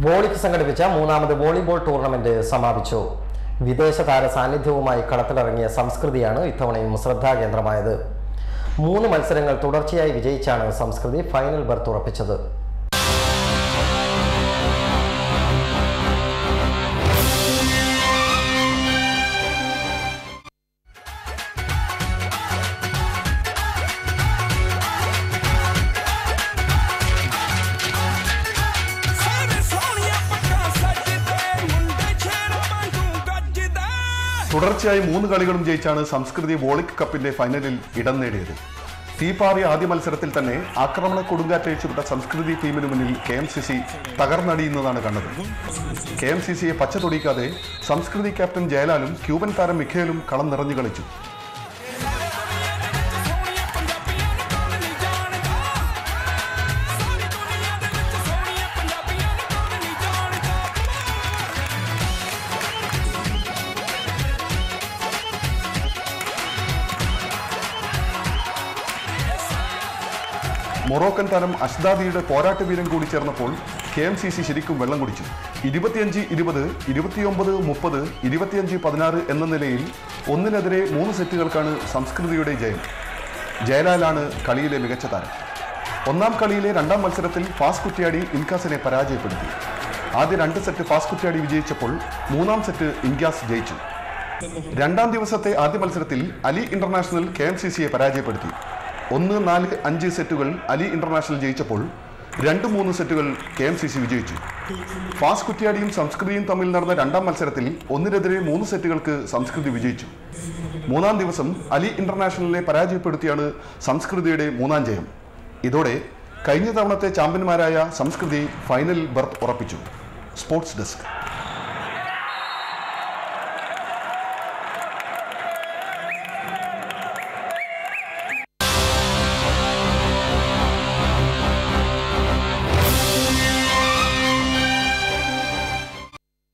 വോളിക്ക് സംഘടിപ്പിച്ച മൂന്നാമത് volleyball tournament സമാപിച്ചു. വിദേശ താര സാന്നിധ്യവുമായി കളത്തിലിറങ്ങിയ സംസ്കൃതിയാണ് ഇത്തവണയും ശ്രദ്ധാകേന്ദ്രമായത്. 3 മത്സരങ്ങൾ തുടർച്ചയായി വിജയിച്ചാണ് സംസ്കൃതി ഫൈനൽ ബർത്ത് ഉറപ്പിച്ചത്. തുടർച്ചയായി 3 കളികളും ജയിച്ചാണ് സംസ്കൃതി വോളിക് കപ്പിന്റെ ഫൈനലിൽ ഇടം നേടിയത്. തീപാറിയ ആദ്യ മത്സരത്തിൽ തന്നെ ആക്രമണ കൊടുങ്കാറ്റഴിച്ചുവിട്ട സംസ്കൃതി ടീമിന് മുന്നിൽ KMCC തകർന്നടിയുന്നതാണ് കണ്ടത്. KMCCയെ പച്ച തൊടിക്കാതെ സംസ്കൃതി ക്യാപ്റ്റൻ ജയലാലും ക്യൂബൻ താരം മിഖേലും കളം നിറഞ്ഞു കളിച്ചു. മൊറോക്കൻ താരം അഷ്ദാദിയുടെ പോരാട്ട വീരം കൂടി ചേർന്നപ്പോൾ KMCC ശരിക്കും വെള്ളം കുടിച്ചു. 25-20, 29-30, 25-16 എന്ന നിലയിൽ 1-3 സെറ്റുകൾക്കാണ് സംസ്കൃതിയുടെ ജയം. ജയലാലാണ് കളിയിലെ മികച്ച താരം. ഒന്നാം കളിയിലെ 2ാം മത്സരത്തിൽ ഫാസ് കുറ്റ്യാടി ഇൻകാസിനെ പരാജയപ്പെടുത്തി. ആദ്യ 2 സെറ്റ് ഫാസ് കുറ്റ്യാടി വിജയിച്ചപ്പോൾ 3ാം സെറ്റ് ഇൻകാസ് ജയിച്ചു. 2ാം ദിവസത്തെ ആദ്യ മത്സരത്തിൽ അലി ഇന്റർനാഷണൽ KMCCയെ പരാജയപ്പെടുത്തി. 1-4-5 സെറ്റുകൾ അലി ഇന്റർനാഷണൽ ജയിച്ചപ്പോൾ 2-3 സെറ്റുകൾ KMCC വിജയിച്ചു. ഫാസ് കുറ്റ്യാടിയും സംസ്കൃതിയും തമ്മിൽ നടന്ന 2ാം മത്സരത്തിൽ 1-3 സെറ്റുകൾക്ക് സംസ്കൃതി വിജയിച്ചു. 3ാം ദിവസം അലി ഇന്റർനാഷണലിനെ പരാജയപ്പെടുത്തിയാണ് സംസ്കൃതിയുടെ 3ാം ജയം. ഇതോടെ കഴിഞ്ഞ തവണത്തെ ചാമ്പ്യന്മാരായ സംസ്കൃതി ഫൈനൽ ബർത്ത് ഉറപ്പിച്ചു. Sports desk.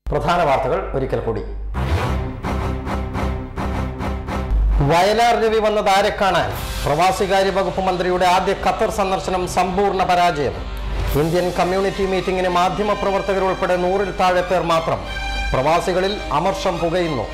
പ്രധാന വാർത്തകൾ ഒരിക്കൽ കൂടി. വയലാർ രവി വന്നത് ആരെ കാണാൻ? പ്രവാസികാര്യ വകുപ്പ് മന്ത്രിയുടെ ആദ്യ ഖത്തർ സന്ദർശനം സമ്പൂർണ്ണ പരാജയം. ഇന്ത്യൻ കമ്മ്യൂണിറ്റി മീറ്റിംഗിന് മാധ്യമപ്രവർത്തകരുൾപ്പെടെ 100-ൽ താഴെ പേർ മാത്രം. പ്രവാസികളിൽ അമർഷം പുകയുന്നു.